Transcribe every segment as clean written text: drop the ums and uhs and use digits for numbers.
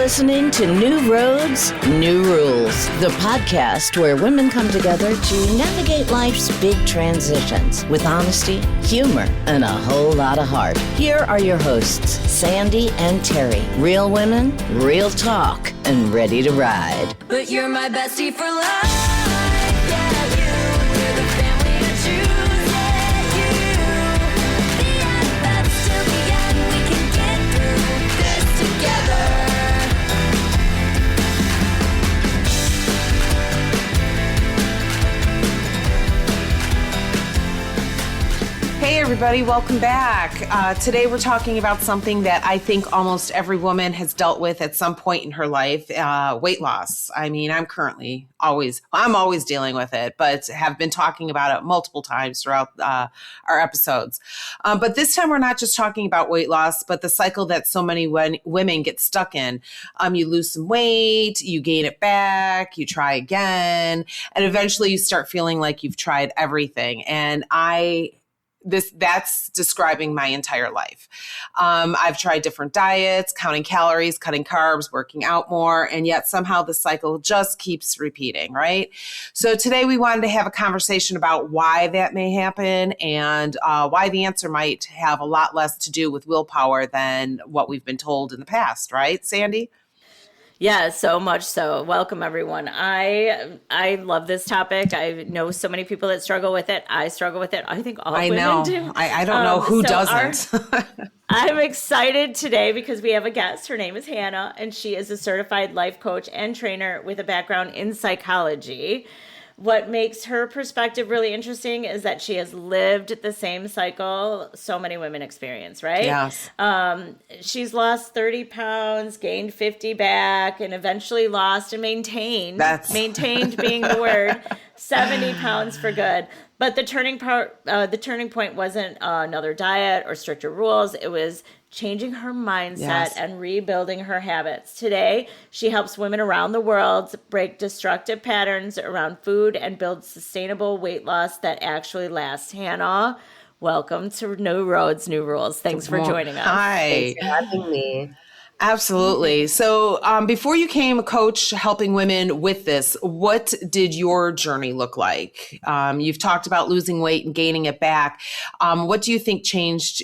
listening to New Roads, New Rules, the podcast where women come together to navigate life's big transitions with honesty, humor, and a whole lot of heart. Here are your hosts, Sandi and Terri. Real women, real talk, and ready to ride. But you're my bestie for life. Yeah, you're the family I choose. Yeah, the best till the end. We can get through this together. Hey everybody, welcome back. Today we're talking about something that I think almost every woman has dealt with at some point in her life, weight loss. I mean, I'm always dealing with it, but have been talking about it multiple times throughout our episodes. But this time we're not just talking about weight loss, but the cycle that so many women get stuck in. You lose some weight, you gain it back, you try again, and eventually you start feeling like you've tried everything. And that's describing my entire life. I've tried different diets, counting calories, cutting carbs, working out more, and yet somehow the cycle just keeps repeating, right? So today we wanted to have a conversation about why that may happen and why the answer might have a lot less to do with willpower than what we've been told in the past, right, Sandi? Yeah, so much so. Welcome, everyone. I love this topic. I know so many people that struggle with it. I struggle with it. I think all women do. I don't know who doesn't. I'm excited today because we have a guest. Her name is Hannah, and she is a certified life coach and trainer with a background in psychology. What makes her perspective really interesting is that she has lived the same cycle so many women experience, right? Yes. She's lost 30 pounds, gained 50 back, and eventually lost and maintained being the word, 70 pounds for good. But the turning point wasn't another diet or stricter rules. It was changing her mindset and rebuilding her habits. Today, she helps women around the world break destructive patterns around food and build sustainable weight loss that actually lasts. Hannah, welcome to New Roads, New Rules. Thanks for joining us. Hi. Thanks for having me. Absolutely. So before you became a coach helping women with this, what did your journey look like? You've talked about losing weight and gaining it back. What do you think changed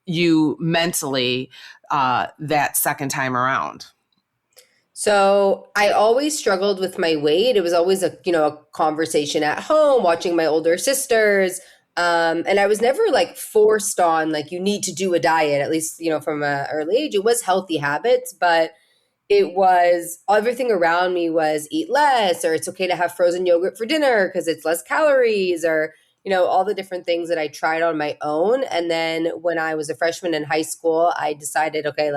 you mentally that second time around? So I always struggled with my weight. It was always a conversation at home, watching my older sisters. And I was never forced on you need to do a diet, at least, from an early age. It was healthy habits, but it was everything around me was eat less, or it's okay to have frozen yogurt for dinner because it's less calories, or, all the different things that I tried on my own. And then when I was a freshman in high school, I decided, okay,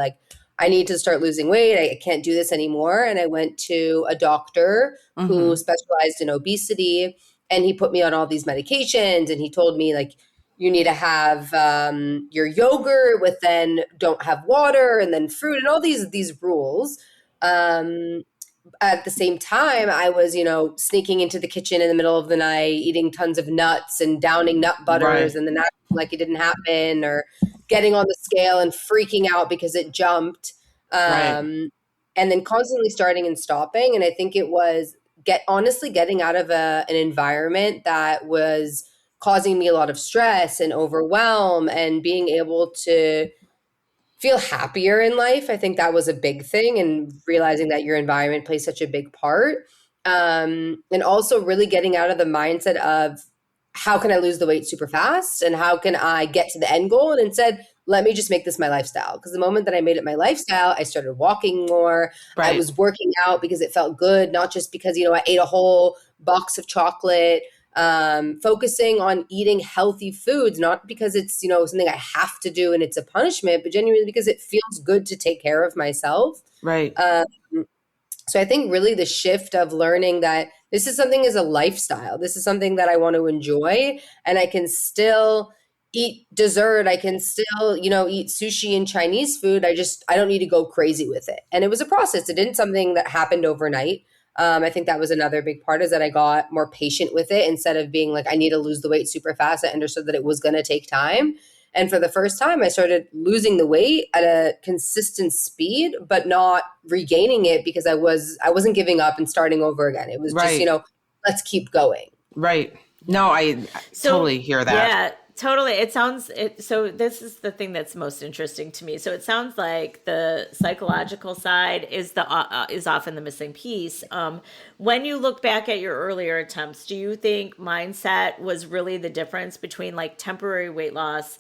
I need to start losing weight. I can't do this anymore. And I went to a doctor who specialized in obesity. And he put me on all these medications, and he told me you need to have your yogurt with then don't have water and then fruit and all these rules. At the same time, I was, sneaking into the kitchen in the middle of the night, eating tons of nuts and downing nut butters and then acting like it didn't happen, or getting on the scale and freaking out because it jumped. And then constantly starting and stopping. And I think it was getting out of an environment that was causing me a lot of stress and overwhelm, and being able to feel happier in life. I think that was a big thing, and realizing that your environment plays such a big part. And also really getting out of the mindset of how can I lose the weight super fast and how can I get to the end goal, and instead, let me just make this my lifestyle. Because the moment that I made it my lifestyle, I started walking more. I was working out because it felt good, not just because, I ate a whole box of chocolate. Focusing on eating healthy foods, not because it's, something I have to do and it's a punishment, but genuinely because it feels good to take care of myself. Right. So I think really the shift of learning that this is something as a lifestyle. This is something that I want to enjoy, and I can still eat dessert. I can still, eat sushi and Chinese food. I don't need to go crazy with it. And it was a process. It didn't something that happened overnight. I think that was another big part, is that I got more patient with it instead of being I need to lose the weight super fast. I understood that it was going to take time. And for the first time, I started losing the weight at a consistent speed, but not regaining it because I wasn't giving up and starting over again. It was just, let's keep going. Right. No, I totally hear that. Yeah, totally. So this is the thing that's most interesting to me. So it sounds like the psychological side is often the missing piece. When you look back at your earlier attempts, do you think mindset was really the difference between like temporary weight loss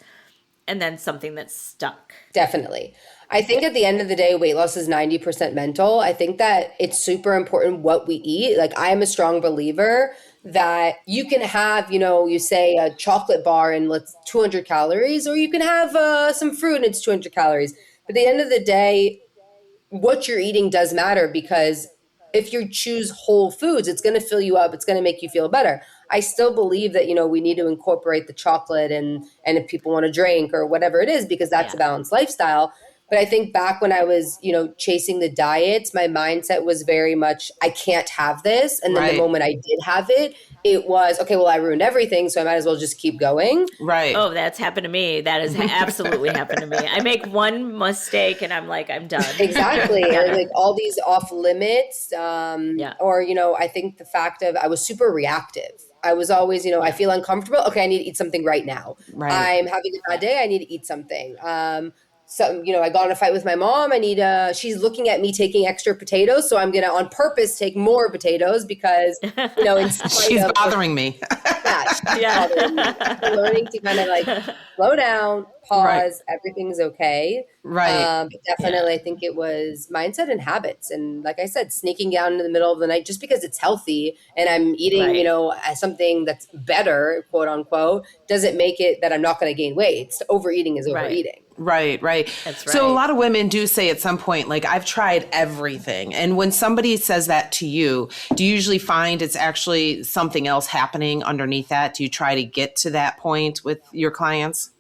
and then something that's stuck? Definitely. I think at the end of the day, weight loss is 90% mental. I think that it's super important what we eat. Like, I am a strong believer that you can have, you say a chocolate bar and 200 calories, or you can have some fruit and it's 200 calories. But at the end of the day, what you're eating does matter, because if you choose whole foods, it's going to fill you up. It's going to make you feel better. I still believe that, we need to incorporate the chocolate and if people want to drink or whatever it is, because that's a balanced lifestyle. But I think back when I was, chasing the diets, my mindset was very much, I can't have this. And then the moment I did have it, it was, okay, well, I ruined everything, so I might as well just keep going. Right. Oh, that's happened to me. That has absolutely happened to me. I make one mistake and I'm like, I'm done. Exactly. And like all these off limits. Or, I think the fact of I was super reactive. I was always, I feel uncomfortable. Okay, I need to eat something right now. Right. I'm having a bad day. I need to eat something. So, I got in a fight with my mom. She's looking at me taking extra potatoes. So I'm going to on purpose take more potatoes because, in she's bothering me. Bothering me. Learning to kind of slow down, pause, everything's okay. Right. But definitely, I think it was mindset and habits. And like I said, sneaking down in the middle of the night just because it's healthy and I'm eating, something that's better, quote unquote, doesn't make it that I'm not going to gain weight. Overeating is overeating. Right. That's right. So a lot of women do say at some point, like, I've tried everything. And when somebody says that to you, do you usually find it's actually something else happening underneath that? Do you try to get to that point with your clients?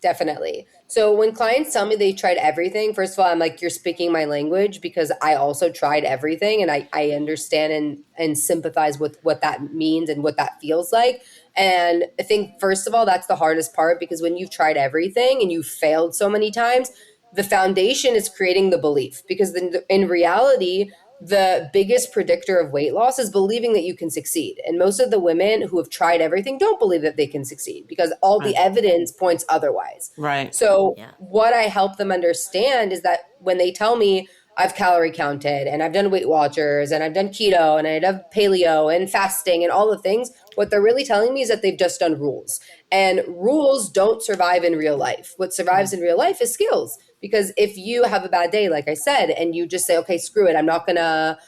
Definitely. So when clients tell me they tried everything, first of all, I'm like, you're speaking my language, because I also tried everything and I understand and sympathize with what that means and what that feels like. And I think, first of all, that's the hardest part, because when you've tried everything and you've failed so many times, the foundation is creating the belief, because in reality, the biggest predictor of weight loss is believing that you can succeed. And most of the women who have tried everything don't believe that they can succeed, because all the evidence points otherwise. Right. So what I help them understand is that when they tell me, I've calorie counted and I've done Weight Watchers and I've done keto and I've done paleo and fasting and all the things, what they're really telling me is that they've just done rules. And rules don't survive in real life. What survives in real life is skills. Because if you have a bad day, like I said, and you just say, okay, screw it, I'm not going to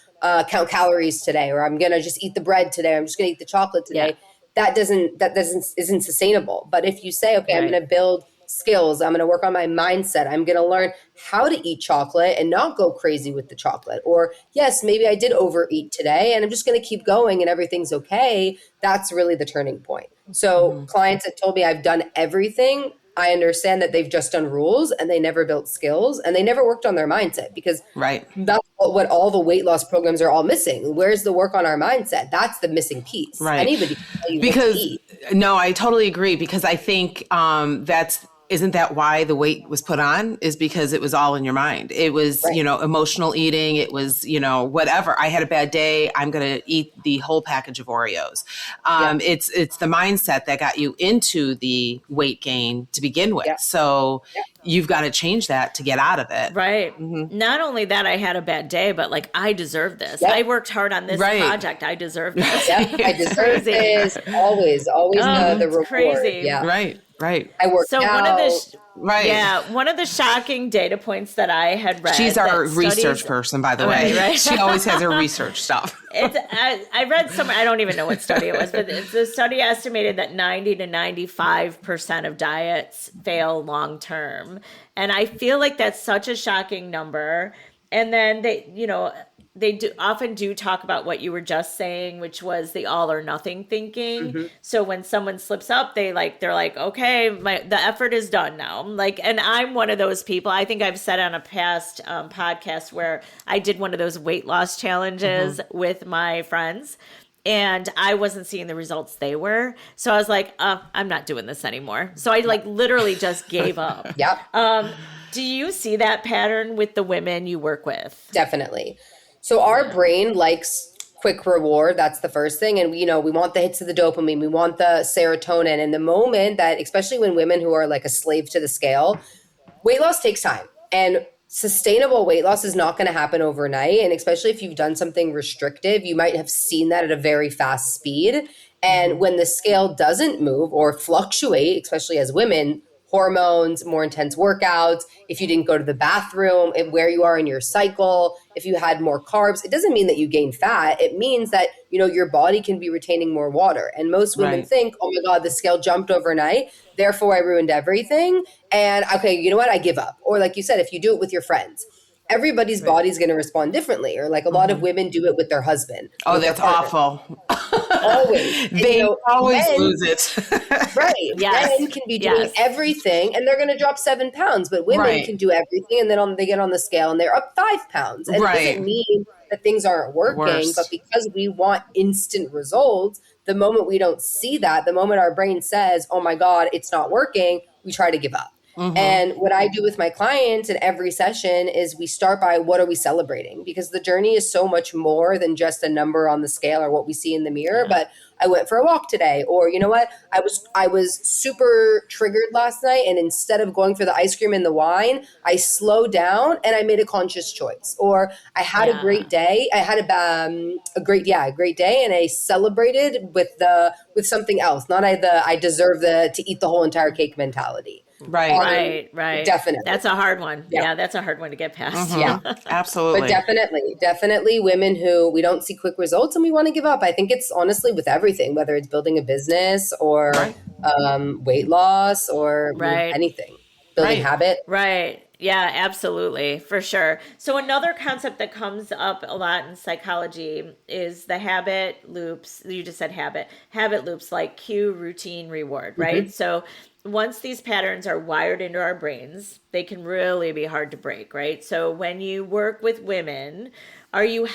count calories today, or I'm going to just eat the bread today, I'm just going to eat the chocolate today, that isn't sustainable. But if you say, okay, I'm going to build skills, I'm going to work on my mindset, I'm going to learn how to eat chocolate and not go crazy with the chocolate, or yes, maybe I did overeat today and I'm just going to keep going and everything's okay, that's really the turning point. So clients that told me I've done everything, I understand that they've just done rules and they never built skills and they never worked on their mindset, because that's what all the weight loss programs are all missing. Where's the work on our mindset? That's the missing piece. Right. Anybody can tell you because what to eat. No, I totally agree, because I think isn't that why the weight was put on? Is because it was all in your mind. It was, emotional eating. It was, whatever. I had a bad day, I'm going to eat the whole package of Oreos. It's the mindset that got you into the weight gain to begin with. Yeah. So you've got to change that to get out of it. Right. Mm-hmm. Not only that, I had a bad day, but like, I deserve this. I worked hard on this project. I deserve this. I deserve this. Always the reward. Crazy. Yeah. Right. I worked out. One of the shocking data points that I had read. She's our research person, by the way. Right. She always has her research stuff. I read somewhere, I don't even know what study it was, but the study estimated that 90 to 95% of diets fail long term. And I feel like that's such a shocking number. And then they often do talk about what you were just saying, which was the all or nothing thinking. Mm-hmm. So when someone slips up, they're like, okay, the effort is done now. And I'm one of those people. I think I've said on a past podcast where I did one of those weight loss challenges with my friends. and I wasn't seeing the results they were. So I was like, I'm not doing this anymore. So I like literally just gave up. Yep. Do you see that pattern with the women you work with? Definitely. So our brain likes quick reward. That's the first thing. And we want the hits of the dopamine. We want the serotonin. And the moment that, especially when women who are like a slave to the scale, weight loss takes time. And sustainable weight loss is not going to happen overnight. And especially if you've done something restrictive, you might have seen that at a very fast speed. And when the scale doesn't move or fluctuate, especially as women, hormones, more intense workouts, if you didn't go to the bathroom, where you are in your cycle, if you had more carbs, it doesn't mean that you gain fat. It means that, your body can be retaining more water. And most women think, oh my God, the scale jumped overnight, therefore I ruined everything. And okay, you know what? I give up. Or like you said, if you do it with your friends, everybody's body's going to respond differently. Or like a lot of women do it with their husband. Oh, that's awful. Always. They always lose it. Right. Yes. Men can be doing everything and they're going to drop 7 pounds, but women can do everything. And then they get on the scale and they're up 5 pounds. And it doesn't mean that things aren't working, but because we want instant results, the moment we don't see that, the moment our brain says, oh my God, it's not working, we try to give up. And what I do with my clients in every session is we start by what are we celebrating? Because the journey is so much more than just a number on the scale or what we see in the mirror. But I went for a walk today, or you know what? I was super triggered last night, and instead of going for the ice cream and the wine, I slowed down and I made a conscious choice. Or I had a great day. I had a great day, and I celebrated with something else. Not I deserve to eat the whole entire cake mentality. Right. Definitely. That's a hard one. Yeah, that's a hard one to get past. Yeah, absolutely. But definitely women who we don't see quick results and we want to give up. I think it's honestly with everything, whether it's building a business or weight loss or anything, building habit. Right. Yeah, absolutely. For sure. So another concept that comes up a lot in psychology is the habit loops. You just said habit loops, like cue, routine, reward, right? So once these patterns are wired into our brains, they can really be hard to break, right? So when you work with women, are you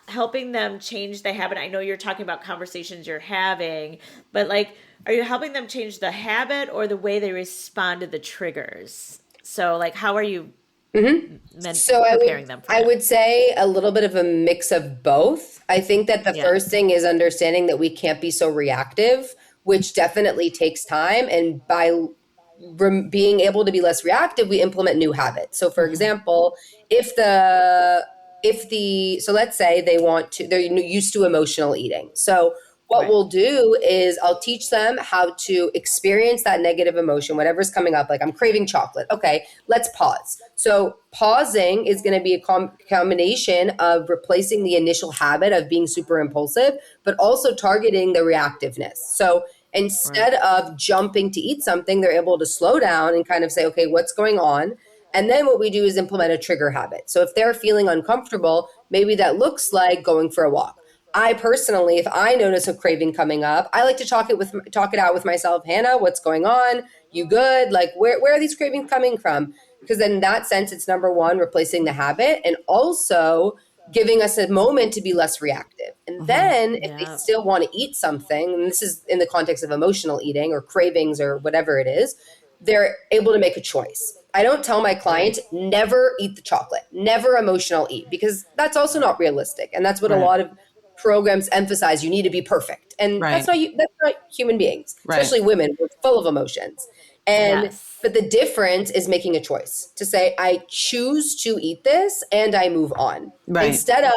helping them change the habit? I know you're talking about conversations you're having, but like, are you helping them change the habit or the way they respond to the triggers? So like, how are you preparing them for that? I would say a little bit of a mix of both. I think that the first thing is understanding that we can't be so reactive, which definitely takes time. And by being able to be less reactive, we implement new habits. So for example, so let's say they're used to emotional eating. So what we'll do is I'll teach them how to experience that negative emotion, whatever's coming up. Like I'm craving chocolate. Okay, let's pause. So pausing is going to be a combination of replacing the initial habit of being super impulsive, but also targeting the reactiveness. So instead of jumping to eat something, they're able to slow down and kind of say, okay, what's going on? And then what we do is implement a trigger habit. So if they're feeling uncomfortable, maybe that looks like going for a walk. I personally, if I notice a craving coming up, I like to talk it out with myself. Hannah, what's going on? You good? Like, where are these cravings coming from? Because in that sense, it's number one, replacing the habit, and also giving us a moment to be less reactive. And then if they still want to eat something, and this is in the context of emotional eating or cravings or whatever it is, they're able to make a choice. I don't tell my clients, never eat the chocolate, never emotional eat, because that's also not realistic. And that's what a lot of programs emphasize. You need to be perfect. And that's not human beings, especially women. We're full of emotions. And but the difference is making a choice to say, I choose to eat this and I move on. Instead of,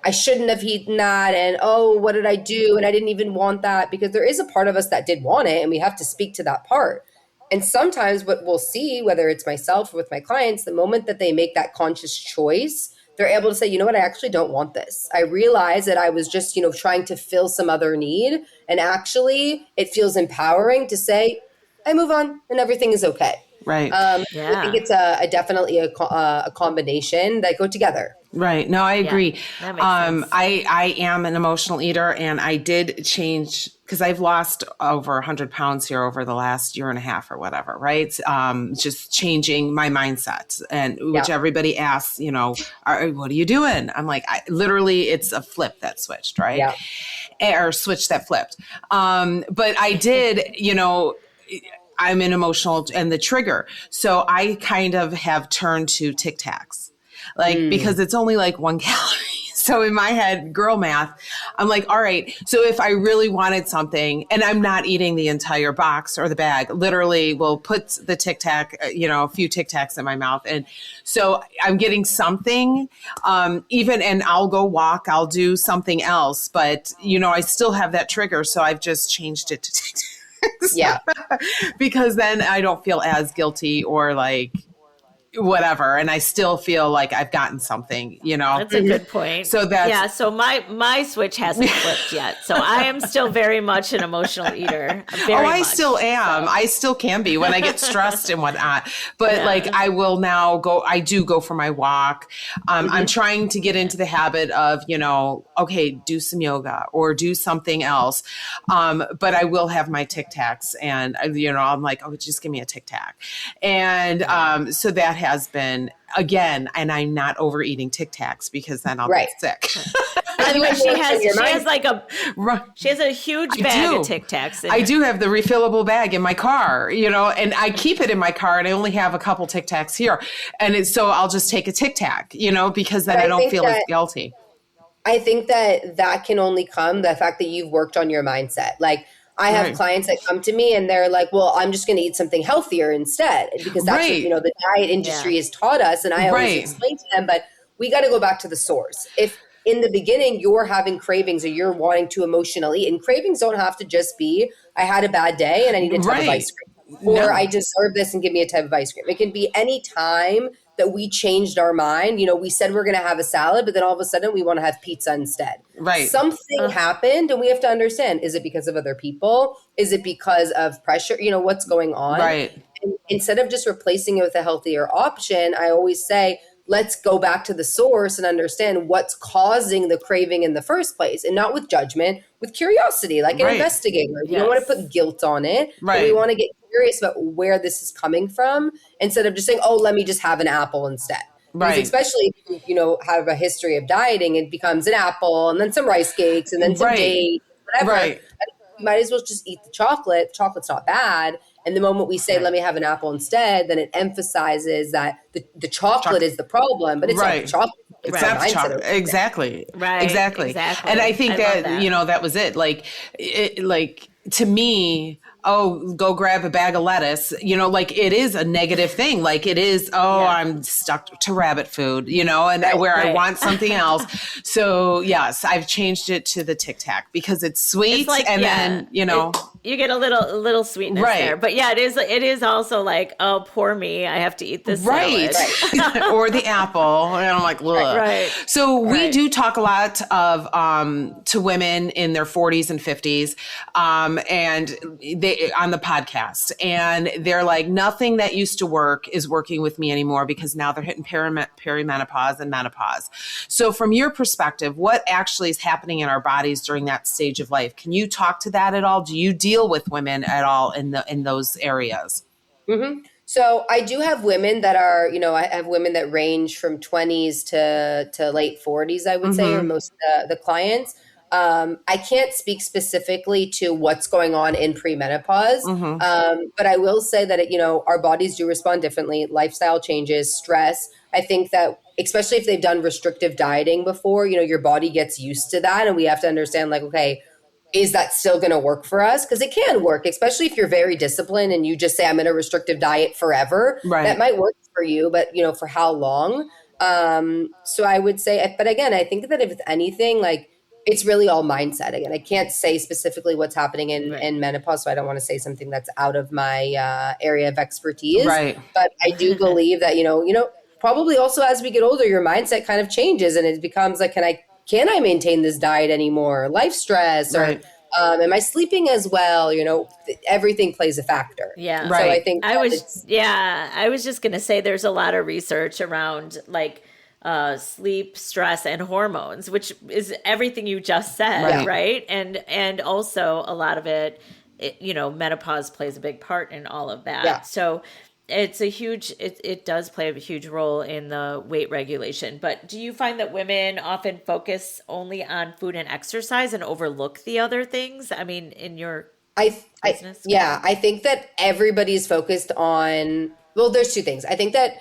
I shouldn't have eaten that. And, oh, what did I do? And I didn't even want that, because there is a part of us that did want it. And we have to speak to that part. And sometimes what we'll see, whether it's myself or with my clients, the moment that they make that conscious choice, they're able to say, you know what, I actually don't want this. I realize that I was just, trying to fill some other need. And actually, it feels empowering to say, I move on and everything is okay. Right. I think it's definitely a combination that go together. Right. No, I agree. That makes sense. I am an emotional eater, and I did change because I've lost over 100 pounds here over the last year and a half or whatever. Right. Just changing my mindset, and which everybody asks, what are you doing? I'm like, literally, it's a flip that switched. Right. Yeah. or switch that flipped. But I did, I'm an emotional and the trigger. So I kind of have turned to Tic Tacs, because it's only like 1 calorie. So in my head, girl math, I'm like, all right. So if I really wanted something and I'm not eating the entire box or the bag, literally will put the Tic Tac, a few Tic Tacs in my mouth. And so I'm getting something, and I'll go walk, I'll do something else, but I still have that trigger. So I've just changed it to Tic Tacs. Yeah. Because then I don't feel as guilty or like, whatever, and I still feel like I've gotten something, That's a good point. So so my switch hasn't flipped yet. So I am still very much an emotional eater. I still am. So. I still can be when I get stressed and whatnot. But I will now go. I do go for my walk. I'm trying to get into the habit of okay, do some yoga or do something else. But I will have my Tic Tacs, and I'm like, oh, just give me a Tic Tac, and so that has been again, and I'm not overeating Tic Tacs because then I'll get sick. By the way, she has a huge bag of Tic Tacs. I do have the refillable bag in my car, and I keep it in my car, and I only have a couple Tic Tacs here, and so I'll just take a Tic Tac, because then I don't feel as guilty. I think that can only come the fact that you've worked on your mindset, like. I have clients that come to me and they're like, well, I'm just going to eat something healthier instead because that's what, the diet industry has taught us. And I always explain to them, but we got to go back to the source. If in the beginning you're having cravings or you're wanting to emotionally eat, and cravings don't have to just be, I had a bad day and I need a type of ice cream, or I deserve this and give me a type of ice cream. It can be any time that we changed our mind. We said we're going to have a salad, but then all of a sudden we want to have pizza instead. Right. Something happened and we have to understand, is it because of other people? Is it because of pressure? What's going on? Right. And instead of just replacing it with a healthier option, I always say, let's go back to the source and understand what's causing the craving in the first place, and not with judgment, with curiosity, like an investigator. We don't want to put guilt on it, but we want to get curious about where this is coming from instead of just saying, oh, let me just have an apple instead. Because especially if you have a history of dieting, it becomes an apple and then some rice cakes and then some dates, whatever. You might as well just eat the chocolate. Chocolate's not bad. And the moment we say, let me have an apple instead, then it emphasizes that the chocolate is the problem, but it's not the chocolate. It's not the chocolate. Exactly. Right. Exactly. And I think that, that was it. Like to me, oh, go grab a bag of lettuce, it is a negative thing. Like it is, I'm stuck to rabbit food, and I want something else. So yes, I've changed it to the Tic Tac because it's sweet. Then, you get a little sweetness there. But it is also like, oh, poor me, I have to eat this salad. Or the apple. And I'm like, ugh. Right. So we do talk a lot of to women in their 40s and 50s. And they on the podcast, and they're like, nothing that used to work is working with me anymore because now they're hitting perimenopause and menopause. So from your perspective, what actually is happening in our bodies during that stage of life? Can you talk to that at all? Do you deal with women at all in those areas? Mm-hmm. So I do have women that are, I have women that range from 20s to late 40s, I would say, or most of the clients. I can't speak specifically to what's going on in premenopause, but I will say that, our bodies do respond differently. Lifestyle changes, stress. I think that especially if they've done restrictive dieting before, your body gets used to that. And we have to understand like, okay, is that still going to work for us? Because it can work, especially if you're very disciplined and you just say, I'm in a restrictive diet forever. Right. That might work for you, but for how long? So I would say, but again, I think that if it's anything, like it's really all mindset. Again, I can't say specifically what's happening in menopause, so I don't want to say something that's out of my area of expertise. Right. But I do believe that, probably also as we get older, your mindset kind of changes and it becomes like, can I maintain this diet anymore? Life stress or am I sleeping as well? Everything plays a factor. Yeah. Right. So I think I was just going to say there's a lot of research around like sleep, stress, and hormones, which is everything you just said. Right. And also a lot of it, menopause plays a big part in all of that. Yeah. So it does play a huge role in the weight regulation. But do you find that women often focus only on food and exercise and overlook the other things? I mean, in your business? Yeah, I think that everybody's focused on, well, there's two things. I think that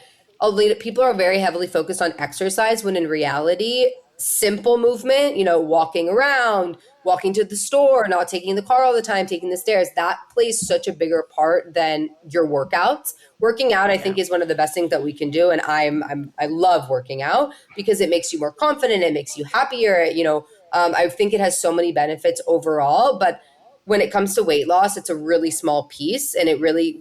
people are very heavily focused on exercise when in reality, simple movement, walking around, walking to the store, not taking the car all the time, taking the stairs, that plays such a bigger part than your workouts. Working out, I think, is one of the best things that we can do. And I love working out because it makes you more confident. It makes you happier. I think it has so many benefits overall, but when it comes to weight loss, it's a really small piece. And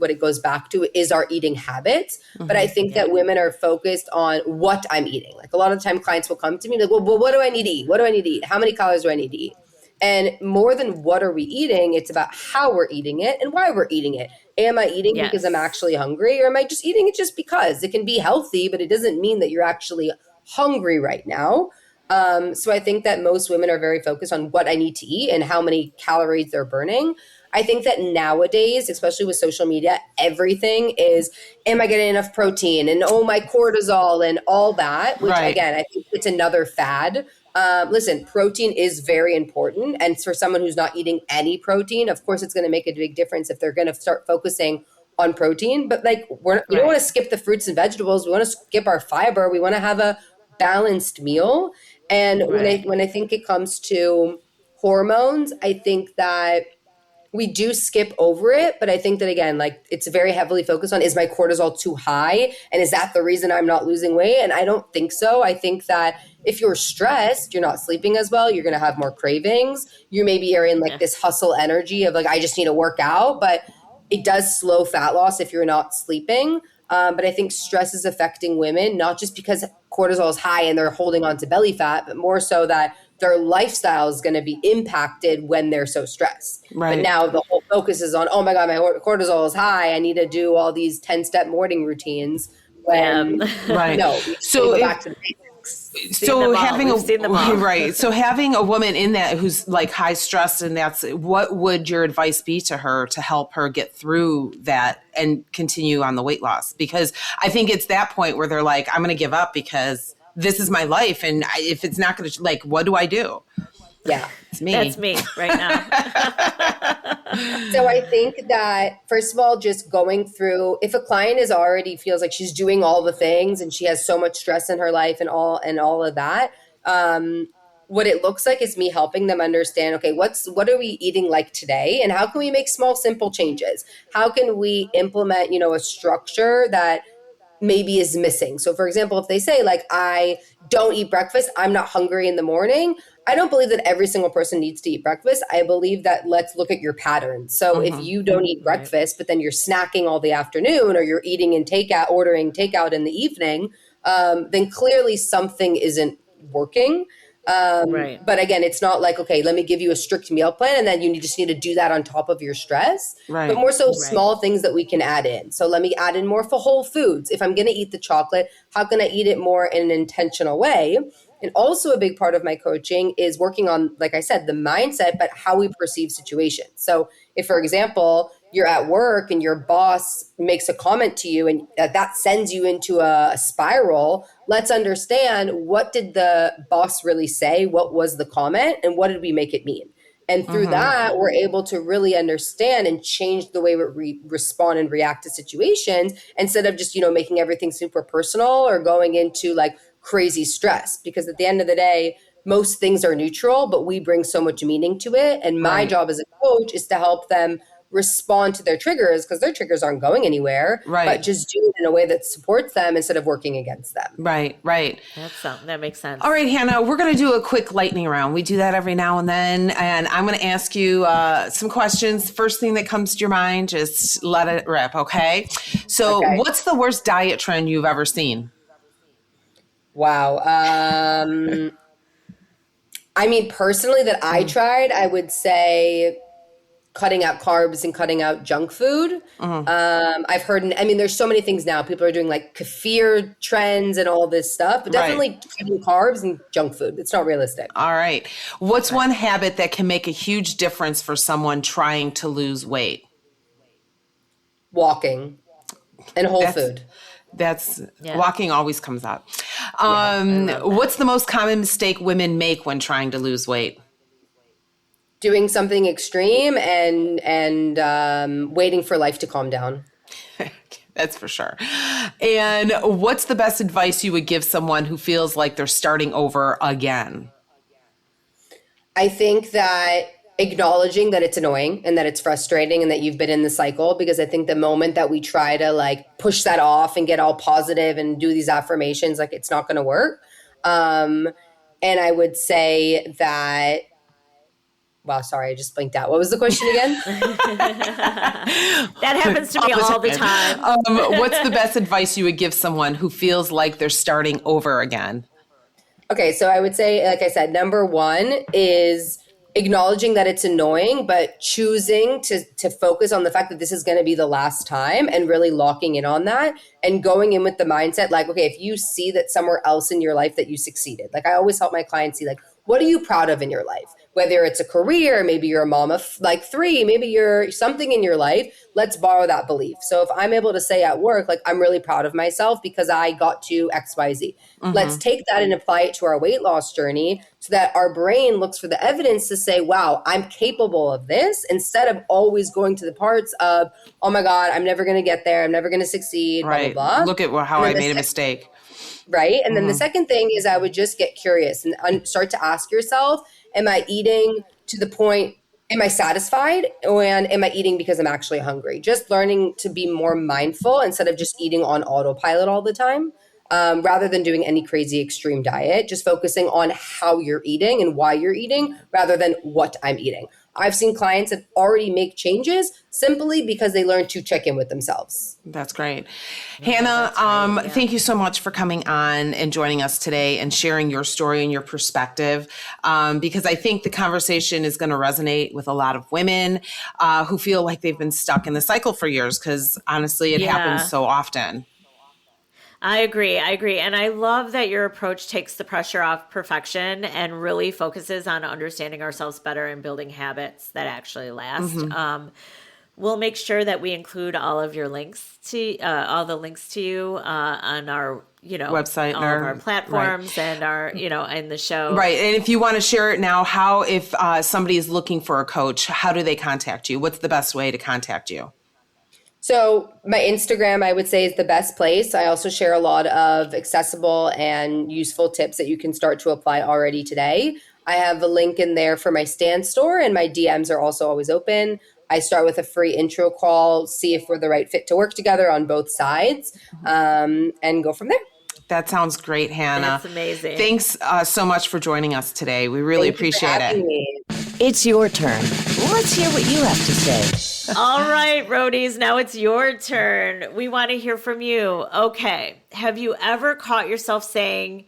what it goes back to is our eating habits. But I think that women are focused on what I'm eating. Like a lot of the time clients will come to me like, well, what do I need to eat? What do I need to eat? How many calories do I need to eat? And more than what are we eating, it's about how we're eating it and why we're eating it. Am I eating because I'm actually hungry, or am I just eating it just because? It can be healthy, but it doesn't mean that you're actually hungry right now. So I think that most women are very focused on what I need to eat and how many calories they're burning. I think that nowadays, especially with social media, everything is, am I getting enough protein? And my cortisol and all that, which again, I think it's another fad. Listen, protein is very important. And for someone who's not eating any protein, of course, it's going to make a big difference if they're going to start focusing on protein. But like, we don't want to skip the fruits and vegetables. We want to skip our fiber. We want to have a balanced meal. And when I think it comes to hormones, I think that we do skip over it. But I think that, again, like it's very heavily focused on, is my cortisol too high? And is that the reason I'm not losing weight? And I don't think so. I think that if you're stressed, you're not sleeping as well, you're going to have more cravings. You maybe are in like this hustle energy of like, I just need to work out. But it does slow fat loss if you're not sleeping. But I think stress is affecting women, not just because cortisol is high and they're holding on to belly fat, but more so that their lifestyle is going to be impacted when they're so stressed. Right. But now the whole focus is on, oh my God, my cortisol is high. I need to do all these 10-step morning routines. When, no, so go back to the basics. So having So having a woman in that who's like high stress, and what would your advice be to her to help her get through that and continue on the weight loss? Because I think it's that point where they're like, I'm going to give up because this is my life. And if it's not going to, like, what do I do? Yeah. It's me. That's me right now. So I think that, first of all, just going through, if a client is already feels like she's doing all the things and she has so much stress in her life and all of that, what it looks like is me helping them understand, okay, what are we eating like today? And how can we make small, simple changes? How can we implement, a structure that maybe is missing? So for example, if they say like, I don't eat breakfast, I'm not hungry in the morning, I don't believe that every single person needs to eat breakfast. I believe that let's look at your pattern. So if you don't eat breakfast, but then you're snacking all the afternoon, or you're eating and ordering takeout in the evening, then clearly something isn't working. But again, it's not like, okay, let me give you a strict meal plan and then you just need to do that on top of your stress, but more so small things that we can add in. So let me add in more for whole foods. If I'm going to eat the chocolate, how can I eat it more in an intentional way? And also a big part of my coaching is working on, like I said, the mindset, but how we perceive situations. So if, for example, you're at work and your boss makes a comment to you and that sends you into a spiral, let's understand, what did the boss really say? What was the comment? And what did we make it mean? And through that, we're able to really understand and change the way we respond and react to situations, instead of just, making everything super personal or going into like crazy stress. Because at the end of the day, most things are neutral, but we bring so much meaning to it. And my job as a coach is to help them respond to their triggers, because their triggers aren't going anywhere, but just do it in a way that supports them instead of working against them. Right. That makes sense. All right, Hannah, we're going to do a quick lightning round. We do that every now and then. And I'm going to ask you some questions. First thing that comes to your mind, just let it rip. Okay. So what's the worst diet trend you've ever seen? Wow. I mean, personally, that I tried, I would say cutting out carbs and cutting out junk food. I've heard, there's so many things now. People are doing like kefir trends and all this stuff, but definitely cutting carbs and junk food. It's not realistic. All right. What's one habit that can make a huge difference for someone trying to lose weight? Walking. And whole food. That's walking always comes up. What's the most common mistake women make when trying to lose weight? Doing something extreme and waiting for life to calm down. That's for sure. And what's the best advice you would give someone who feels like they're starting over again? I think that acknowledging that it's annoying and that it's frustrating and that you've been in the cycle, because I think the moment that we try to like push that off and get all positive and do these affirmations, like it's not going to work. And I would say that, wow, sorry, I just blinked out. What was the question again? That happens to me all the time. What's the best advice you would give someone who feels like they're starting over again? Okay, so I would say, like I said, number one is acknowledging that it's annoying, but choosing to focus on the fact that this is going to be the last time and really locking in on that and going in with the mindset like, okay, if you see that somewhere else in your life that you succeeded, like I always help my clients see like, what are you proud of in your life? Whether it's a career, maybe you're a mom of like 3, maybe you're something in your life, let's borrow that belief. So if I'm able to say at work, like I'm really proud of myself because I got to XYZ, let's take that and apply it to our weight loss journey so that our brain looks for the evidence to say, wow, I'm capable of this, instead of always going to the parts of, oh my God, I'm never going to get there. I'm never going to succeed, right. blah, blah, blah. Look at how I made a mistake. Right. And then the second thing is I would just get curious and start to ask yourself, am I eating to the point, am I satisfied? And am I eating because I'm actually hungry? Just learning to be more mindful instead of just eating on autopilot all the time, rather than doing any crazy extreme diet, just focusing on how you're eating and why you're eating rather than what I'm eating. I've seen clients that already make changes simply because they learn to check in with themselves. That's great. Hannah, thank you so much for coming on and joining us today and sharing your story and your perspective, because I think the conversation is going to resonate with a lot of women who feel like they've been stuck in the cycle for years, because honestly, it happens so often. I agree. And I love that your approach takes the pressure off perfection and really focuses on understanding ourselves better and building habits that actually last. We'll make sure that we include all of your links to all the links to you on our website, all of our platforms, and our in the show. Right. And if you want to share it now, how if somebody is looking for a coach, how do they contact you? What's the best way to contact you? So my Instagram, I would say, is the best place. I also share a lot of accessible and useful tips that you can start to apply already today. I have a link in there for my Stan store, and my DMs are also always open. I start with a free intro call, see if we're the right fit to work together on both sides, and go from there. That sounds great, Hannah. That's amazing. Thanks so much for joining us today. We really appreciate it. It's your turn. Let's hear what you have to say. All right, roadies, now it's your turn. We want to hear from you. Okay, have you ever caught yourself saying,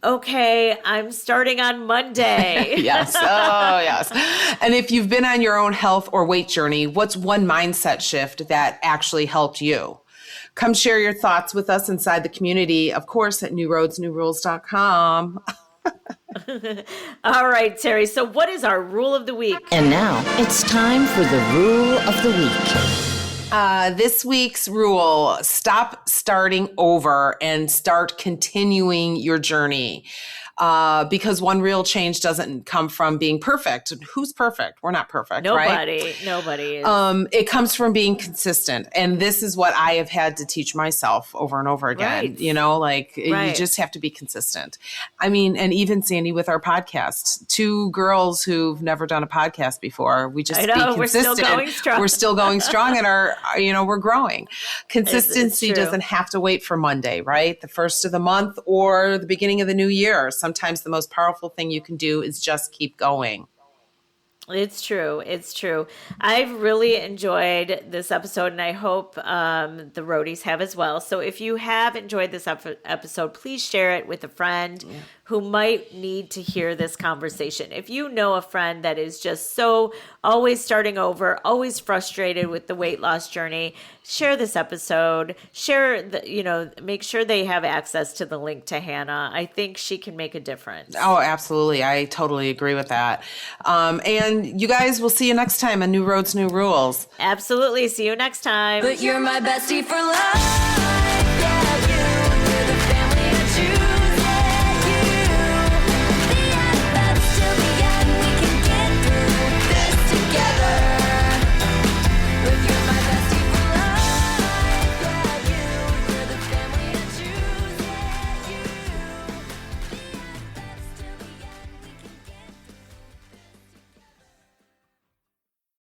okay, I'm starting on Monday? Yes. Oh, yes. And if you've been on your own health or weight journey, what's one mindset shift that actually helped you? Come share your thoughts with us inside the community, of course, at newroadsnewrules.com. All right, Terri. So what is our rule of the week? And now it's time for the rule of the week. This week's rule: stop starting over and start continuing your journey. Because one real change doesn't come from being perfect. Who's perfect? We're not perfect, right? Nobody is. It comes from being consistent. And this is what I have had to teach myself over and over again. Right. You just have to be consistent. I mean, and even Sandi with our podcast, 2 girls who've never done a podcast before, we just be consistent. We're still going strong. We're still going strong and we're growing. Consistency doesn't have to wait for Monday, right? The first of the month or the beginning of the new year. Sometimes the most powerful thing you can do is just keep going. It's true. I've really enjoyed this episode, and I hope the roadies have as well. So if you have enjoyed this episode, please share it with a friend, who might need to hear this conversation. If you know a friend that is just so always starting over, always frustrated with the weight loss journey, share this episode. Make sure they have access to the link to Hannah. I think she can make a difference. Oh, absolutely. I totally agree with that. And you guys, we'll see you next time on New Roads, New Rules. Absolutely. See you next time. But you're my bestie for life.